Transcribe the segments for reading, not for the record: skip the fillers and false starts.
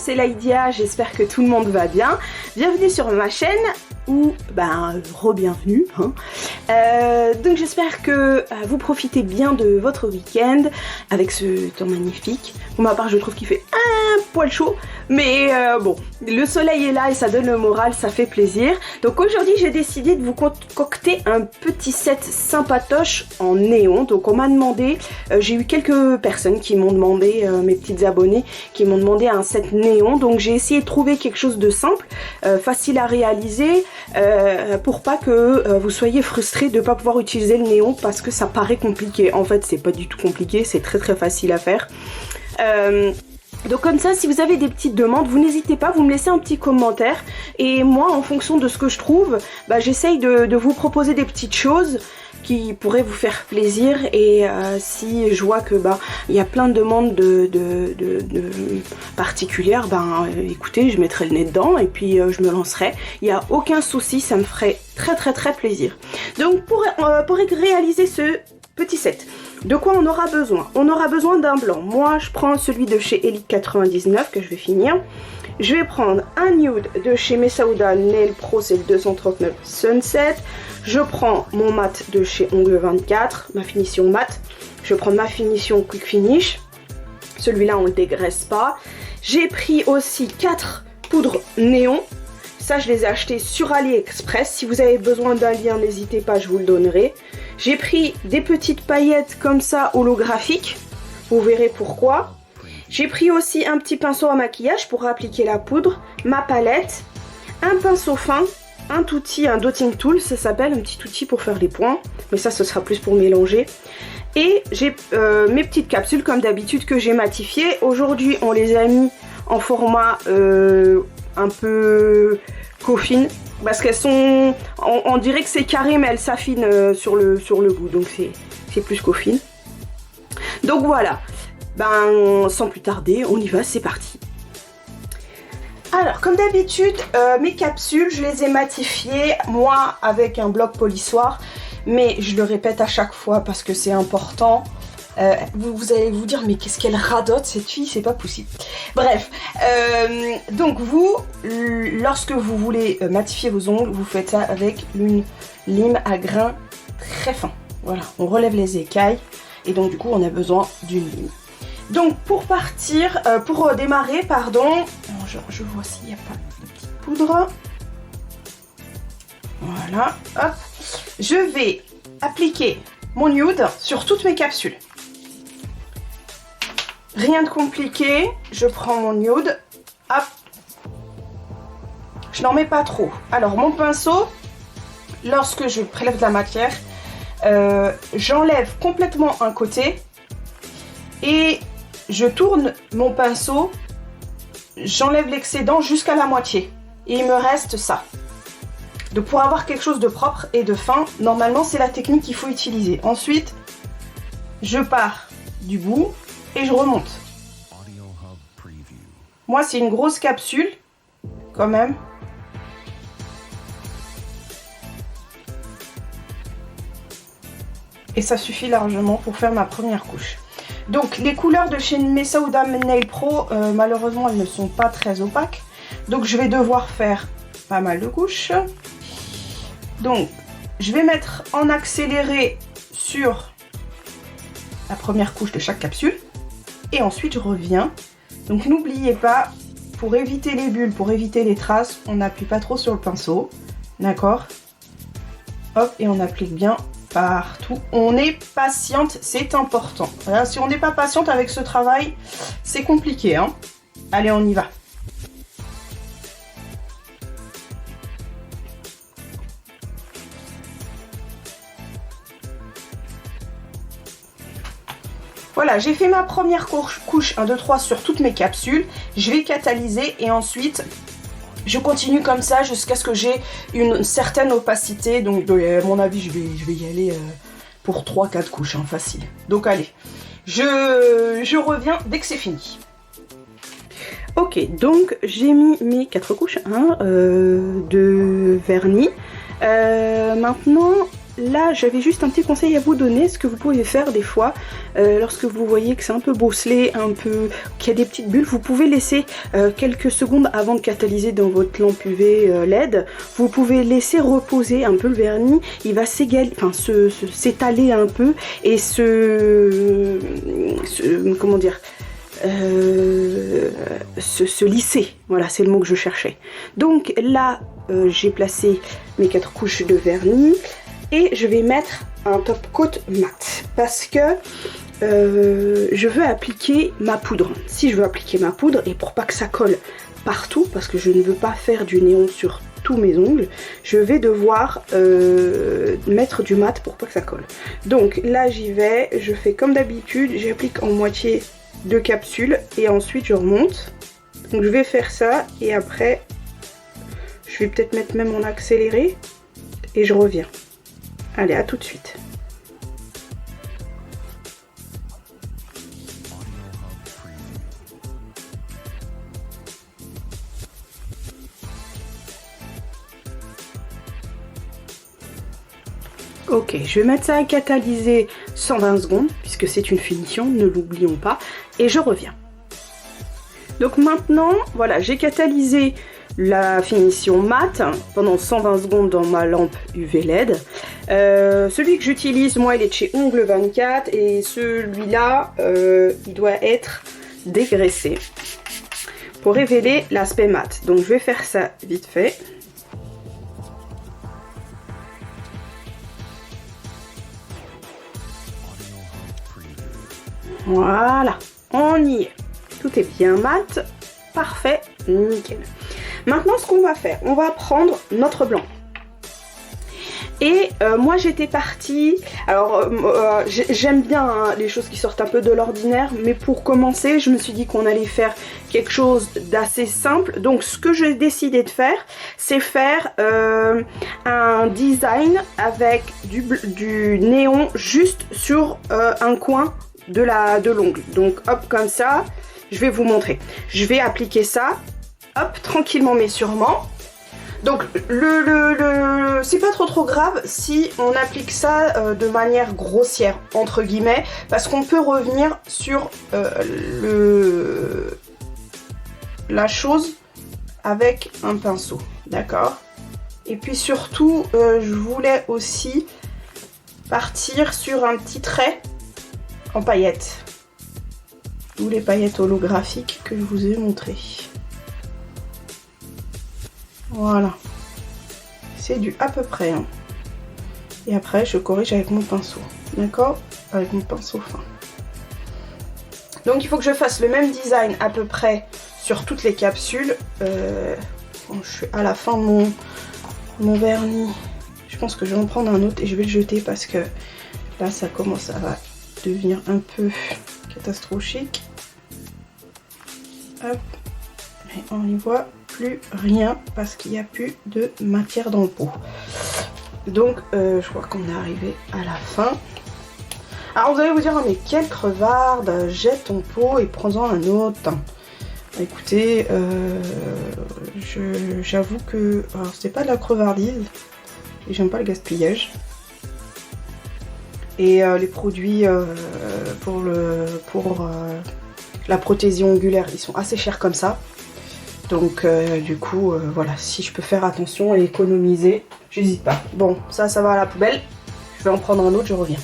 c'est Laïdia, j'espère que tout le monde va bien. Bienvenue sur ma chaîne, ou re-bienvenue. Donc j'espère que vous profitez bien de votre week-end avec ce temps magnifique. Pour ma part, je trouve qu'il fait un poil chaud, mais bon, le soleil est là et ça donne le moral, ça fait plaisir. Donc aujourd'hui, j'ai décidé de vous concocter un petit set sympatoche en néon. Donc on m'a demandé, j'ai eu quelques personnes qui m'ont demandé, mes petites abonnées, qui m'ont demandé un set néon. Donc j'ai essayé de trouver quelque chose de simple, facile à réaliser, pour pas que vous soyez frustrés de ne pas pouvoir utiliser le néon parce que ça paraît compliqué. En fait, c'est pas du tout compliqué, c'est très très facile à faire. Donc comme ça, si vous avez des petites demandes, vous n'hésitez pas, vous me laissez un petit commentaire. Et moi, en fonction de ce que je trouve, j'essaye de vous proposer des petites choses qui pourraient vous faire plaisir. Et si je vois que il y a plein de demandes particulières, écoutez, je mettrai le nez dedans et puis je me lancerai. Il n'y a aucun souci, ça me ferait très très très plaisir. Donc pour réaliser ce petit set, de quoi on aura besoin? On aura besoin d'un blanc. Moi, je prends celui de chez Elite 99 que je vais finir. Je vais prendre un nude de chez Mesa Huda Nail Pro, c'est le 239 Sunset. Je prends mon mat de chez Ongle 24, ma finition mat. Je vais prendre ma finition Quick Finish. Celui-là, on ne le dégraisse pas. J'ai pris aussi 4 poudres néon. Ça, je les ai achetées sur AliExpress. Si vous avez besoin d'un lien, n'hésitez pas, je vous le donnerai. J'ai pris des petites paillettes comme ça holographiques. Vous verrez pourquoi. J'ai pris aussi un petit pinceau à maquillage pour appliquer la poudre. Ma palette. Un pinceau fin. Un outil, un dotting tool, ça s'appelle, un petit outil pour faire les points. Mais ça, ce sera plus pour mélanger. Et j'ai mes petites capsules comme d'habitude que j'ai matifiées. Aujourd'hui, on les a mis en format un peu coffin. Parce qu'elles sont, on dirait que c'est carré, mais elles s'affinent sur le bout. Donc c'est plus coffin. Donc voilà. Sans plus tarder, on y va, c'est parti. Alors, comme d'habitude, mes capsules, je les ai matifiées, moi, avec un bloc polissoir. Mais je le répète à chaque fois parce que c'est important. Vous allez vous dire, mais qu'est-ce qu'elle radote cette fille, c'est pas possible. Bref, donc vous, lorsque vous voulez matifier vos ongles, vous faites ça avec une lime à grains très fin. Voilà, on relève les écailles et donc du coup on a besoin d'une lime. Donc pour partir, pour démarrer, pardon, je vois s'il n'y a pas de petite poudre. Voilà, hop. Je vais appliquer mon nude sur toutes mes capsules. Rien de compliqué, je prends mon nude, hop. Je n'en mets pas trop. Alors mon pinceau, lorsque je prélève de la matière, j'enlève complètement un côté et je tourne mon pinceau, j'enlève l'excédent jusqu'à la moitié. Et il me reste ça. Donc pour avoir quelque chose de propre et de fin, normalement c'est la technique qu'il faut utiliser. Ensuite, je pars du bout et je remonte. Moi c'est une grosse capsule, quand même. Et ça suffit largement pour faire ma première couche. Donc les couleurs de chez Mesa Huda Nail Pro, malheureusement elles ne sont pas très opaques. Donc je vais devoir faire pas mal de couches. Donc je vais mettre en accéléré sur la première couche de chaque capsule. Et ensuite je reviens. Donc n'oubliez pas, pour éviter les bulles, pour éviter les traces, on n'appuie pas trop sur le pinceau. D'accord? Hop, et on applique bien partout. On est patiente, c'est important. Voilà, si on n'est pas patiente avec ce travail, c'est compliqué, hein. Allez, on y va. Voilà, j'ai fait ma première couche 1, 2, 3 sur toutes mes capsules. Je vais catalyser et ensuite je continue comme ça jusqu'à ce que j'ai une certaine opacité. Donc à mon avis, je vais y aller pour 3-4 couches, hein, facile. Donc allez, je reviens dès que c'est fini. Ok, donc j'ai mis mes 4 couches de vernis. Maintenant, là j'avais juste un petit conseil à vous donner. Ce que vous pouvez faire des fois, lorsque vous voyez que c'est un peu bosselé, un peu, qu'il y a des petites bulles, vous pouvez laisser quelques secondes avant de catalyser dans votre lampe UV LED. Vous pouvez laisser reposer un peu le vernis, il va s'étaler un peu et comment dire, se lisser, voilà, c'est le mot que je cherchais. Donc là j'ai placé mes 4 couches de vernis et je vais mettre un top coat mat parce que je veux appliquer ma poudre. Si je veux appliquer ma poudre, et pour pas que ça colle partout, parce que je ne veux pas faire du néon sur tous mes ongles, je vais devoir mettre du mat pour pas que ça colle. Donc là j'y vais, je fais comme d'habitude, j'applique en moitié de capsule et ensuite je remonte. Donc je vais faire ça et après je vais peut-être mettre même en accéléré et je reviens. Allez, à tout de suite. Ok, je vais mettre ça à catalyser 120 secondes, puisque c'est une finition, ne l'oublions pas, et je reviens. Donc maintenant, voilà, j'ai catalysé la finition mat pendant 120 secondes dans ma lampe UV LED. Celui que j'utilise, moi, il est de chez Ongle 24, et celui-là, il doit être dégraissé pour révéler l'aspect mat. Donc je vais faire ça vite fait. Voilà, on y est. Tout est bien mat, parfait, nickel. Maintenant, ce qu'on va faire, on va prendre notre blanc. Et moi, j'étais partie... Alors, j'aime bien hein, les choses qui sortent un peu de l'ordinaire, mais pour commencer, je me suis dit qu'on allait faire quelque chose d'assez simple. Donc, ce que j'ai décidé de faire, c'est faire un design avec du néon juste sur un coin de l'ongle. Donc hop, comme ça, je vais vous montrer. Je vais appliquer ça, hop, tranquillement mais sûrement. Donc c'est pas trop grave si on applique ça de manière grossière, entre guillemets, parce qu'on peut revenir sur la chose avec un pinceau, d'accord? Et puis surtout, je voulais aussi partir sur un petit trait en paillettes, ou les paillettes holographiques que je vous ai montré. Voilà, c'est du à peu près hein. Et après je corrige avec mon pinceau, d'accord, avec mon pinceau fin. Donc il faut que je fasse le même design à peu près sur toutes les capsules. Bon, je suis à la fin de mon vernis, je pense que je vais en prendre un autre et je vais le jeter parce que là ça commence à devenir un peu catastrophique. Hop, et on n'y voit plus rien parce qu'il n'y a plus de matière dans le pot. Donc je crois qu'on est arrivé à la fin. Alors vous allez vous dire oh, mais quelle crevarde, jette ton pot et prends-en un autre. Écoutez, j'avoue que alors c'est pas de la crevardise et j'aime pas le gaspillage. Et les produits pour la prothésie ongulaire, ils sont assez chers comme ça. Donc du coup, voilà, si je peux faire attention et économiser, j'hésite pas. Bon, ça va à la poubelle. Je vais en prendre un autre, je reviens.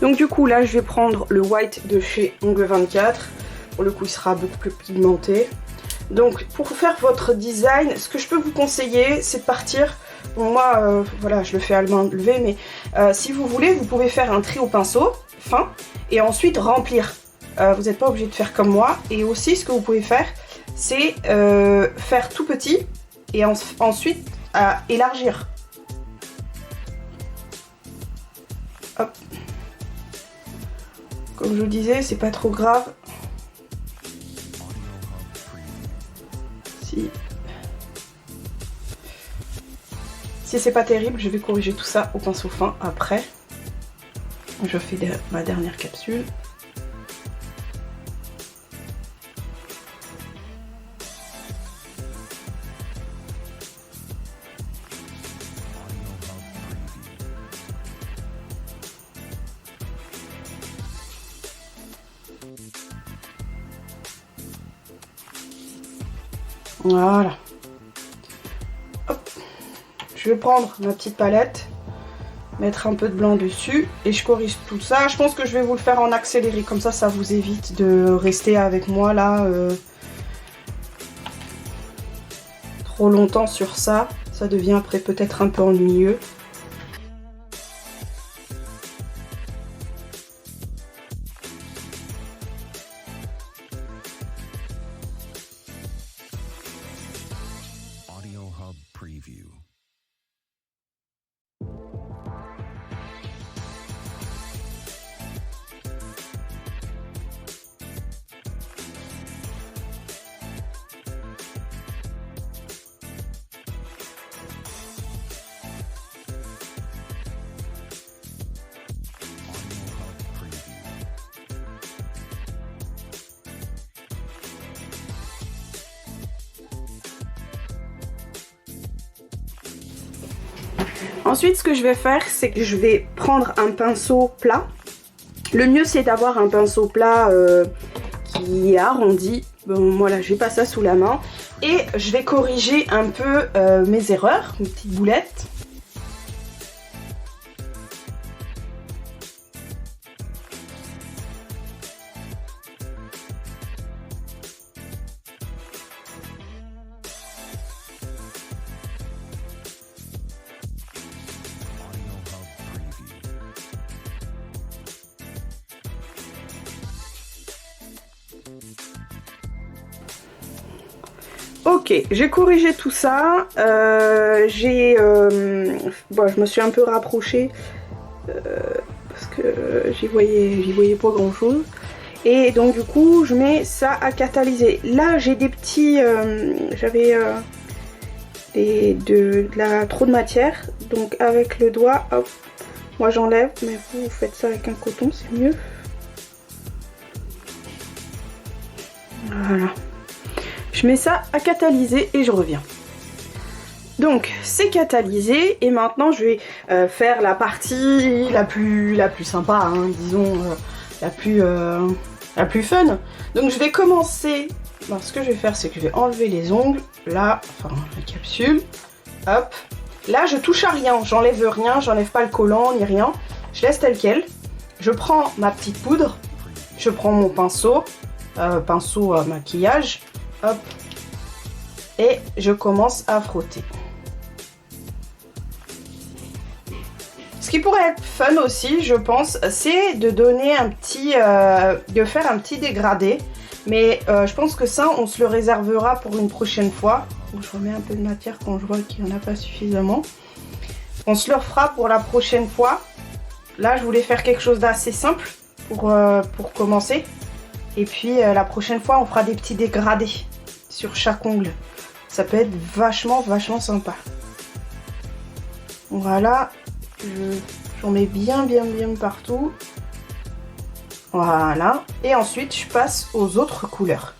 Donc du coup, là, je vais prendre le white de chez Ongle 24. Pour le coup, il sera beaucoup plus pigmenté. Donc pour faire votre design, ce que je peux vous conseiller, c'est de partir... Bon, moi, voilà, je le fais à la main levée, mais si vous voulez, vous pouvez faire un tri au pinceau fin et ensuite remplir. Vous n'êtes pas obligé de faire comme moi. Et aussi, ce que vous pouvez faire, c'est faire tout petit et ensuite élargir. Hop. Comme je vous disais, c'est pas trop grave. Si c'est pas terrible, je vais corriger tout ça au pinceau fin après. Je fais ma dernière capsule. Voilà. Hop. Je vais prendre ma petite palette, mettre un peu de blanc dessus et je corrige tout ça. Je pense que je vais vous le faire en accéléré, comme ça vous évite de rester avec moi là trop longtemps sur ça. Ça devient après peut-être un peu ennuyeux. Ensuite, ce que je vais faire, c'est que je vais prendre un pinceau plat. Le mieux, c'est d'avoir un pinceau plat qui est arrondi. Bon, voilà, j'ai pas ça sous la main. Et je vais corriger un peu mes erreurs, mes petites boulettes. Ok, j'ai corrigé tout ça, bon, je me suis un peu rapprochée parce que j'y voyais pas grand chose. Et donc du coup je mets ça à catalyser. Là j'ai des petits, j'avais trop de matière, donc avec le doigt, hop, moi j'enlève, mais vous faites ça avec un coton, c'est mieux. Voilà. Je mets ça à catalyser et je reviens. Donc c'est catalysé et maintenant je vais faire la partie la plus sympa, hein, disons la plus fun. Donc je vais commencer. Alors, ce que je vais faire, c'est que je vais enlever les ongles, là, enfin la capsule. Hop. Là je touche à rien, j'enlève rien, j'enlève pas le collant ni rien. Je laisse tel quel. Je prends ma petite poudre, je prends mon pinceau, maquillage. Hop, et je commence à frotter. Ce qui pourrait être fun aussi, je pense, c'est de donner de faire un petit dégradé. Mais je pense que ça, on se le réservera pour une prochaine fois. Donc, je remets un peu de matière quand je vois qu'il n'y en a pas suffisamment. On se le refera pour la prochaine fois. Là, je voulais faire quelque chose d'assez simple pour commencer. Et puis la prochaine fois, on fera des petits dégradés sur chaque ongle. Ça peut être vachement sympa. Voilà. J'en mets bien partout. Voilà. Et ensuite, je passe aux autres couleurs.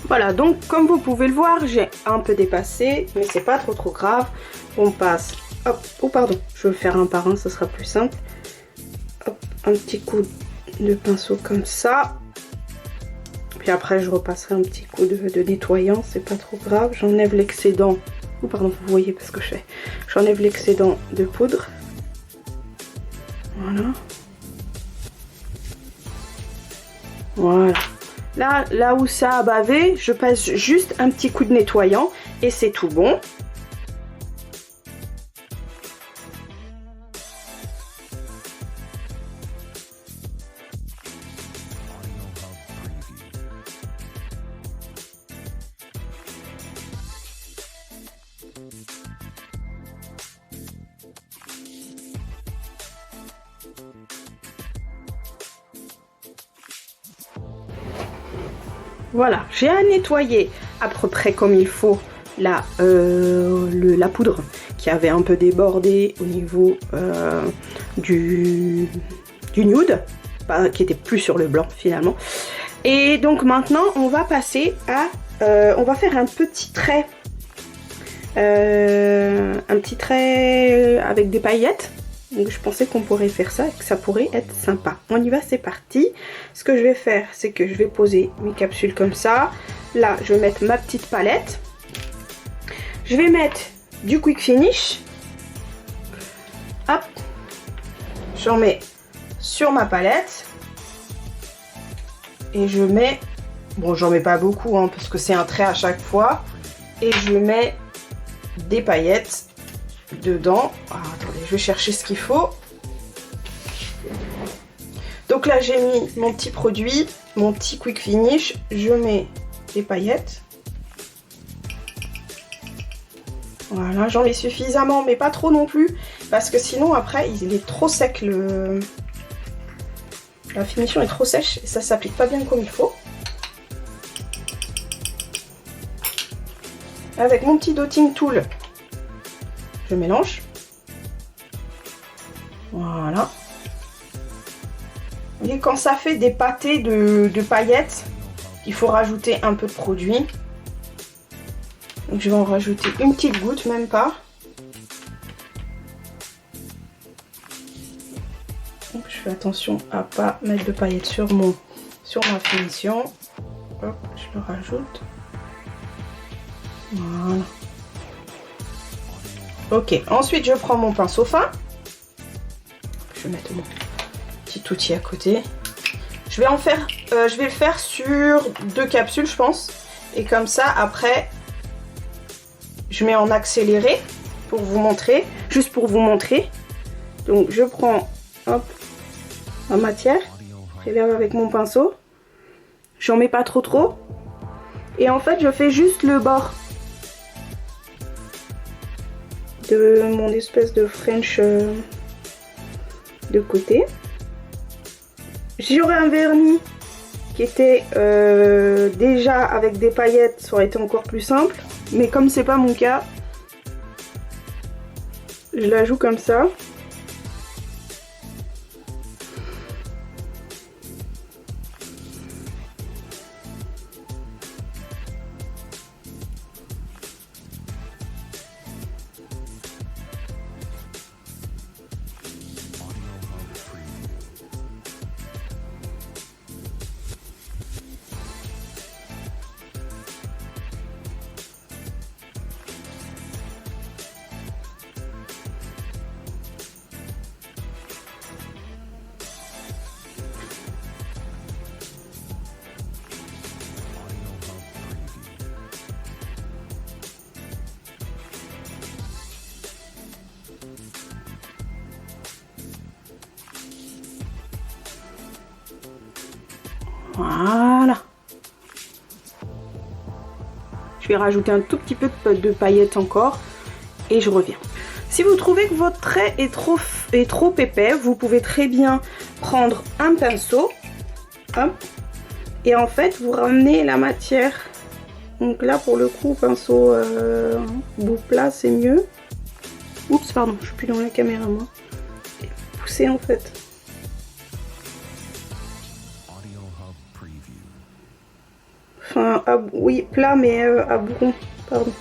Voilà, donc comme vous pouvez le voir, j'ai un peu dépassé, mais c'est pas trop grave. On passe, hop, oh pardon, je vais le faire un par un, ça sera plus simple. Hop, un petit coup de pinceau comme ça. Puis après, je repasserai un petit coup de nettoyant, c'est pas trop grave. J'enlève l'excédent, oh pardon, vous voyez pas ce que je fais. J'enlève l'excédent de poudre. Voilà. Voilà. Là où ça a bavé, je passe juste un petit coup de nettoyant et c'est tout bon. Voilà, j'ai à nettoyer à peu près comme il faut la poudre qui avait un peu débordé au niveau du nude, qui était plus sur le blanc finalement. Et donc maintenant on va passer à on va faire un petit trait avec des paillettes. Donc je pensais qu'on pourrait faire ça et que ça pourrait être sympa. On y va, c'est parti. Ce que je vais faire, c'est que je vais poser mes capsules comme ça. Là, je vais mettre ma petite palette. Je vais mettre du Quick Finish. Hop. J'en mets sur ma palette. Et je mets... Bon, j'en mets pas beaucoup, hein, parce que c'est un trait à chaque fois. Et je mets des paillettes dedans. Ah, attendez, je vais chercher ce qu'il faut. Donc là, j'ai mis mon petit produit, mon petit Quick Finish. Je mets des paillettes. Voilà, j'en mets suffisamment, mais pas trop non plus, parce que sinon après, il est trop sec. La finition est trop sèche et ça s'applique pas bien comme il faut. Avec mon petit dotting tool, je mélange. Voilà. Et quand ça fait des pâtés de paillettes, il faut rajouter un peu de produit. Donc je vais en rajouter une petite goutte, même pas. Donc je fais attention à pas mettre de paillettes sur ma finition. Hop, je le rajoute. Voilà. Ok, ensuite je prends mon pinceau fin. Je vais mettre mon petit outil à côté. Je vais le faire sur 2 capsules, je pense. Et comme ça, après, je mets en accéléré pour vous montrer, juste pour vous montrer. Donc je prends, hop, ma matière, je prélève avec mon pinceau. J'en mets pas trop. Et en fait, je fais juste le bord de mon espèce de French de côté. J'aurais un vernis qui était déjà avec des paillettes, ça aurait été encore plus simple. Mais comme c'est pas mon cas, je la joue comme ça. Voilà. Je vais rajouter un tout petit peu de paillettes encore et je reviens. Si vous trouvez que votre trait est trop épais, vous pouvez très bien prendre un pinceau, hop, et en fait vous ramenez la matière. Donc là pour le coup pinceau bout plat c'est mieux. Oups pardon, je suis plus dans la caméra moi. Et poussez en fait. Enfin, oui, plat, mais à bout rond, pardon.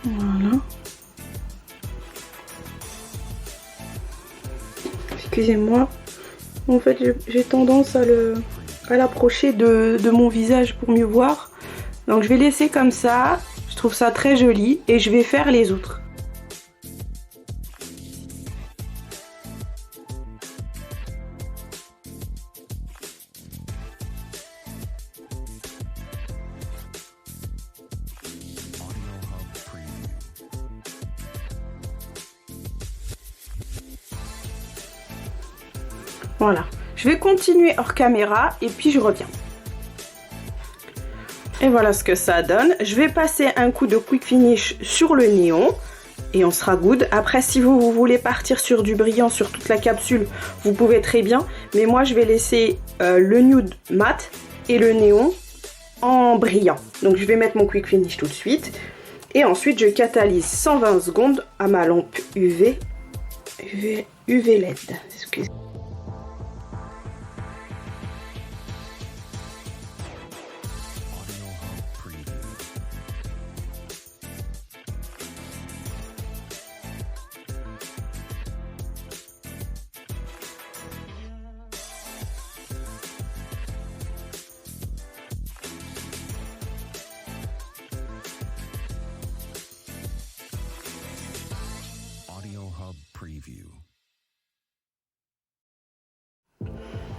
Voilà. Excusez-moi. En fait, j'ai tendance à l'approcher de mon visage pour mieux voir. Donc, je vais laisser comme ça. Je trouve ça très joli et je vais faire les autres. Voilà, je vais continuer hors caméra et puis je reviens. Et voilà ce que ça donne. Je vais passer un coup de Quick Finish sur le néon et on sera good. Après, si vous voulez partir sur du brillant sur toute la capsule, vous pouvez très bien. Mais moi, je vais laisser le nude mat et le néon en brillant. Donc, je vais mettre mon quick finish tout de suite. Et ensuite, je catalyse 120 secondes à ma lampe UV LED. Excusez.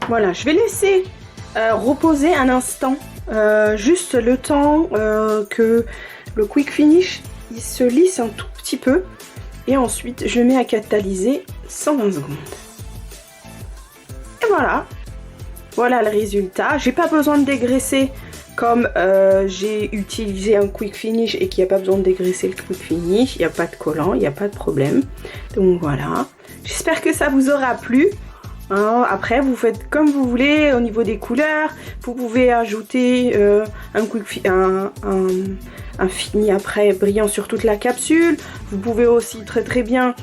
Voilà, je vais laisser reposer un instant, juste le temps que le quick finish il se lisse un tout petit peu. Et ensuite, je mets à catalyser 120 secondes. Et voilà, voilà le résultat. J'ai pas besoin de dégraisser comme j'ai utilisé un quick finish et qu'il n'y a pas besoin de dégraisser le quick finish. Il n'y a pas de collant, il n'y a pas de problème. Donc voilà, j'espère que ça vous aura plu. Après, vous faites comme vous voulez au niveau des couleurs. Vous pouvez ajouter un fini après brillant sur toute la capsule. Vous pouvez aussi très bien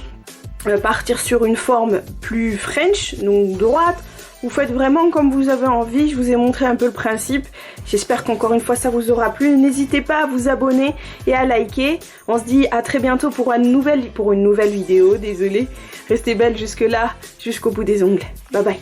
partir sur une forme plus French, donc droite. Vous faites vraiment comme vous avez envie. Je vous ai montré un peu le principe. J'espère qu'encore une fois ça vous aura plu. N'hésitez pas à vous abonner et à liker. On se dit à très bientôt pour une nouvelle vidéo. Désolée. Restez belle jusque là, jusqu'au bout des ongles. Bye bye.